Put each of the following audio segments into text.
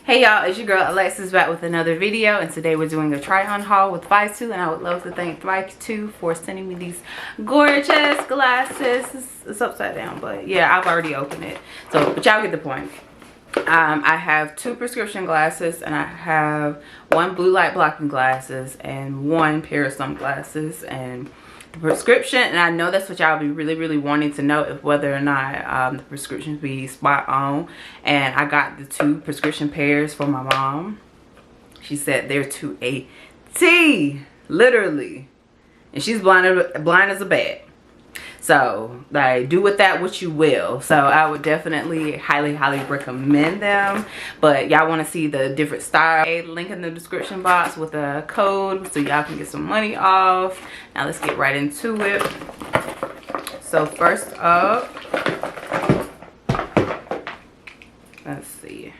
Hey y'all, it's your girl Alexis back with another video, and today we're doing a try-on haul with Fytoo, and I would love to thank Fytoo for sending me these gorgeous glasses. It's upside down, but yeah, I've already opened it. So, but y'all get the point. I have 2 prescription glasses, and I have 1 blue light blocking glasses and 1 pair of sunglasses. And the prescription, and I know that's what y'all be really wanting to know, if whether or not the prescriptions be spot on. And I got the 2 prescription pairs for my mom. She said they're to a T, literally, and she's blind as a bat. So, like, do with that what you will. So, I would definitely highly recommend them. But y'all want to see the different styles, link in the description box with a code so y'all can get some money off. Now, let's get right into it. So, first up, let's see.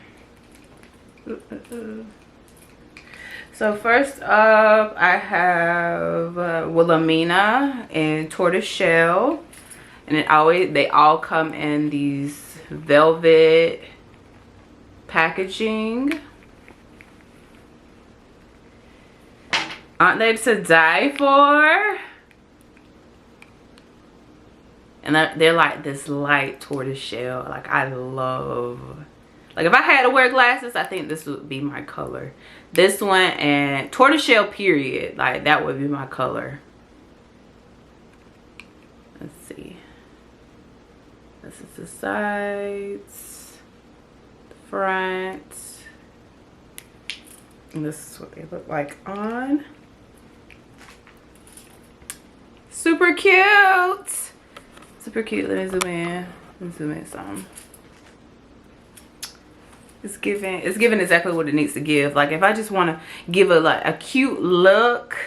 So first up, I have Wilhelmina in tortoise shell, and they all come in these velvet packaging. Aren't they to die for? And they're like this light tortoise shell. Like, I love. Like, if I had to wear glasses, I think this would be my color. This one and tortoiseshell period. Like, that would be my color. Let's see. This is the sides, the front. And this is what they look like on. Super cute. Super cute. Let me zoom in. Let me zoom in some. It's giving exactly what it needs to give. Like, if I just want to give a cute look,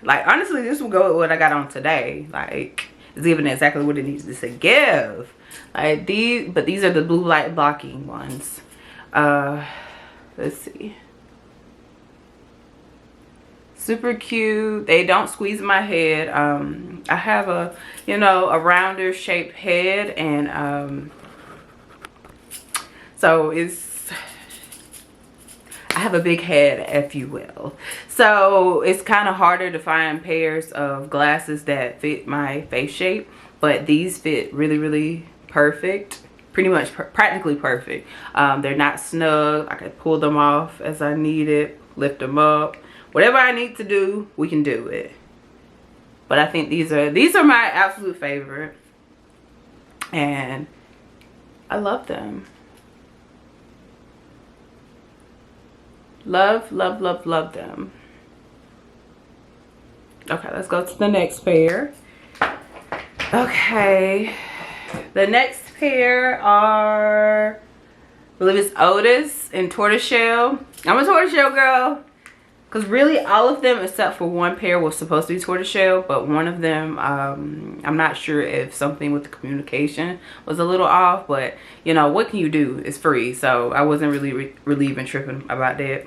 like, honestly, this will go with what I got on today. Like, it's giving exactly what it needs to give. Like, these are the blue light blocking ones. Let's see. Super cute. They don't squeeze my head. I have a rounder shaped head, and so I have a big head, if you will. So it's kind of harder to find pairs of glasses that fit my face shape. But these fit really perfect. Pretty much practically perfect. They're not snug. I can pull them off as I need it. Lift them up. Whatever I need to do, we can do it. But I think these are my absolute favorite. And I love them. Love them. Okay, let's go to the next pair. Okay, the next pair are, I believe it's Otis in tortoiseshell. I'm a tortoiseshell girl, because really all of them except for 1 pair was supposed to be tortoiseshell, but one of them, I'm not sure if something with the communication was a little off, but you know, what can you do? It's free, so I wasn't really even tripping about that.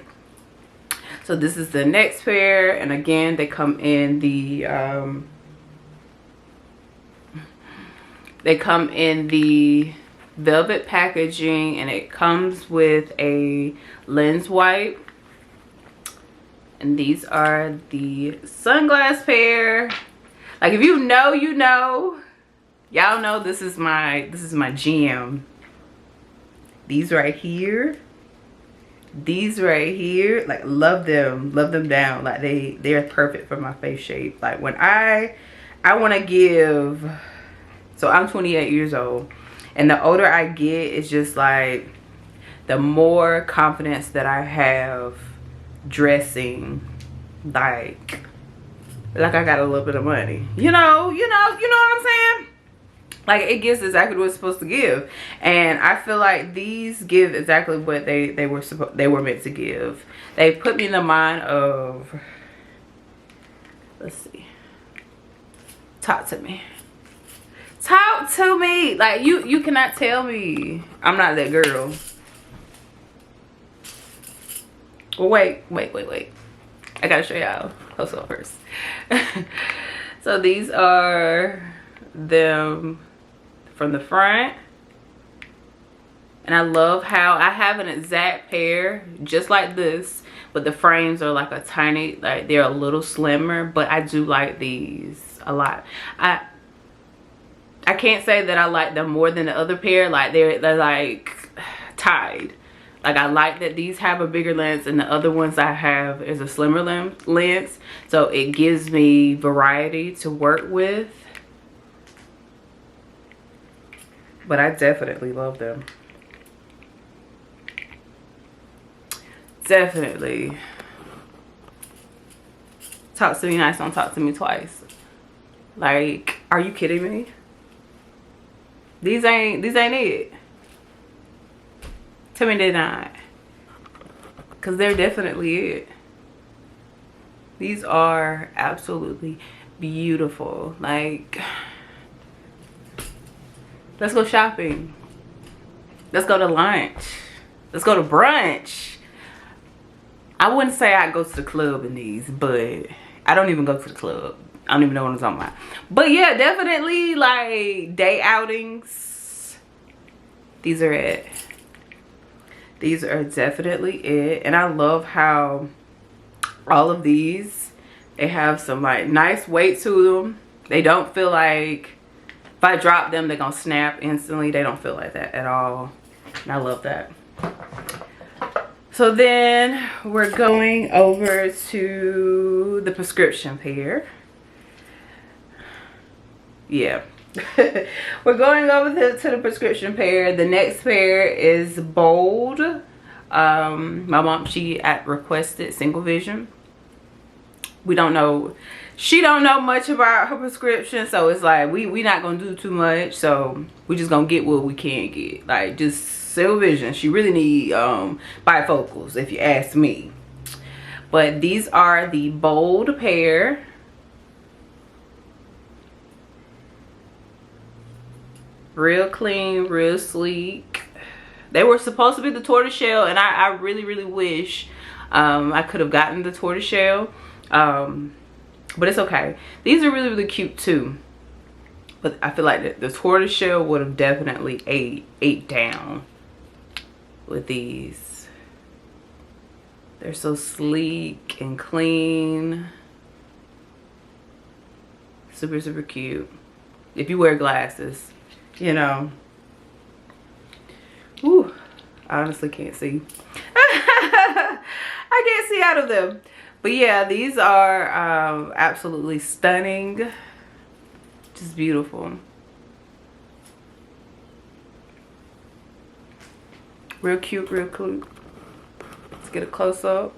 So this is the next pair, and again, they come in the velvet packaging, and it comes with a lens wipe. And these are the sunglass pair. Like, if you know, you know. Y'all know this is my jam. These right here. These right here, like, love them down. Like, they're perfect for my face shape. Like, when I want to give, so I'm 28 years old, and the older I get, it's just like the more confidence that I have dressing, like I got a little bit of money, you know what I'm saying? Like, it gives exactly what it's supposed to give. And I feel like these give exactly what they were meant to give. They put me in the mind of, let's see, talk to me. Like, you cannot tell me I'm not that girl. Well, wait. I gotta show y'all close up first. So these are them from the front, And I love how I have an exact pair just like this, but the frames are like a tiny, like they're a little slimmer, but I do like these a lot. I can't say that I like them more than the other pair. Like they're like tied. Like I like that these have a bigger lens and the other ones I have is a slimmer lens. So it gives me variety to work with. But I definitely love them. Definitely. Talk to me nice, don't talk to me twice. Like, are you kidding me? These ain't it. Tell me they're not. Cause they're definitely it. These are absolutely beautiful. Like, let's go shopping. Let's go to lunch. Let's go to brunch. I wouldn't say I'd go to the club in these, but I don't even go to the club. I don't even know what I'm talking about. But yeah, definitely like day outings. These are it. These are definitely it. And I love how all of these, they have some like nice weight to them. They don't feel like if I drop them, they're gonna snap instantly. They don't feel like that at all. And I love that. So then we're going over to the prescription pair. Yeah. We're going over to the prescription pair. The next pair is Bold. My mom, she requested single vision. We don't know, she don't know much about her prescription, so it's like we not gonna do too much, so we just gonna get what we can get, like just single vision. She really need bifocals if you ask me. But these are the Bold pair. Real clean, real sleek. They were supposed to be the tortoiseshell, and I really wish I could have gotten the tortoiseshell, but it's okay. These are really cute too, but I feel like the tortoiseshell would have definitely ate down with these. They're so sleek and clean. Super cute. If you wear glasses, you know. Ooh, I honestly can't see. I can't see out of them. But yeah, these are absolutely stunning. Just beautiful. Real cute, real cute. Let's get a close up.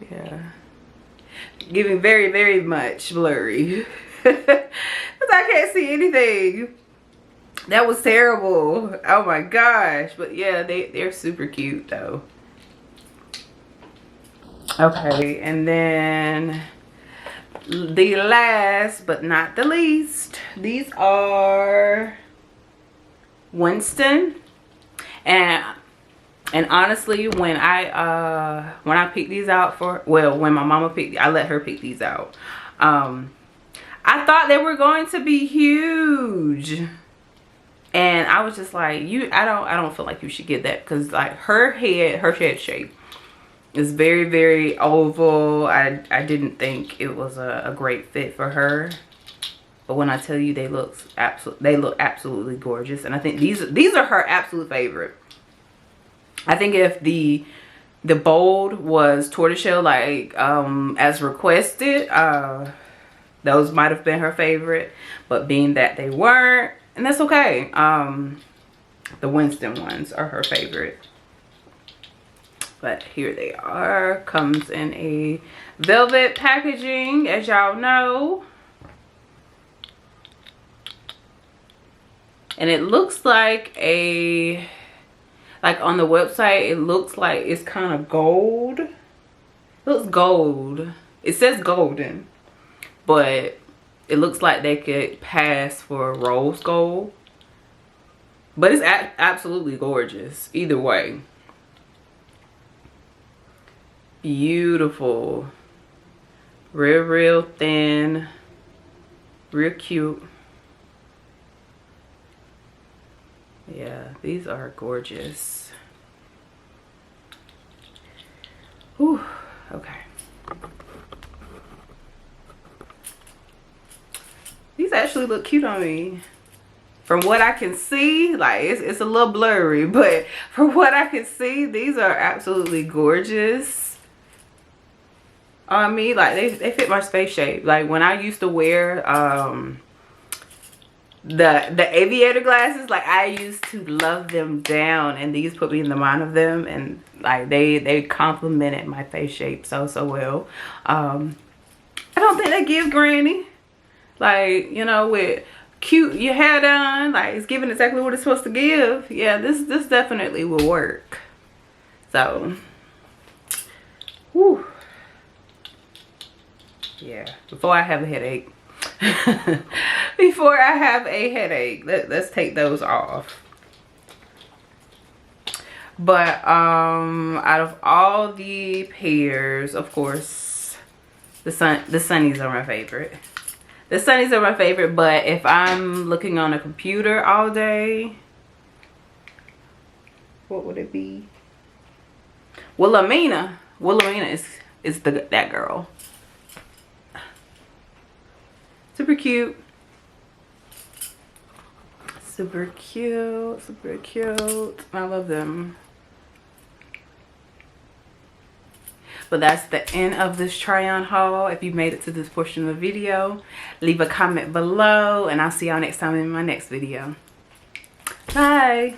Yeah. Giving very much blurry. Because I can't see anything. That was terrible. Oh my gosh. But yeah, they're super cute though. Okay, and then the last but not the least, these are Winston. And honestly, when I picked these out when my mama I let her pick these out. I thought they were going to be huge. And I was just like, I don't feel like you should get that, because like her head shape is very oval. I didn't think it was a great fit for her. But when I tell you they look absolutely gorgeous. And I think these are her absolute favorite. I think if the Bold was tortoiseshell like as requested, those might have been her favorite. But being that they weren't, and that's okay. The Winston ones are her favorite. But here they are. Comes in a velvet packaging, as y'all know. And it looks like on the website, it looks like it's kind of gold. It looks gold. It says golden, but it looks like they could pass for rose gold. But it's absolutely gorgeous either way. Beautiful. real thin, real cute. Yeah, these are gorgeous. Whew, okay. These actually look cute on me. From what I can see, like it's a little blurry, but from what I can see, these are absolutely gorgeous on me. Like they fit my face shape. Like when I used to wear the aviator glasses, like I used to love them down, and these put me in the mind of them, and like they complemented my face shape so well. I don't think they give granny, like, you know, with cute your hair done, like it's giving exactly what it's supposed to give. Yeah, this definitely will work. So whew. Yeah, before I have a headache. Before I have a headache, let's take those off. But out of all the pairs, of course, the sunnies are my favorite. The sunnies are my favorite, but if I'm looking on a computer all day, what would it be? Wilhelmina is that girl. Super cute. Super cute. Super cute. I love them. But that's the end of this try on haul. If you made it to this portion of the video, leave a comment below, and I'll see y'all next time in my next video. Bye.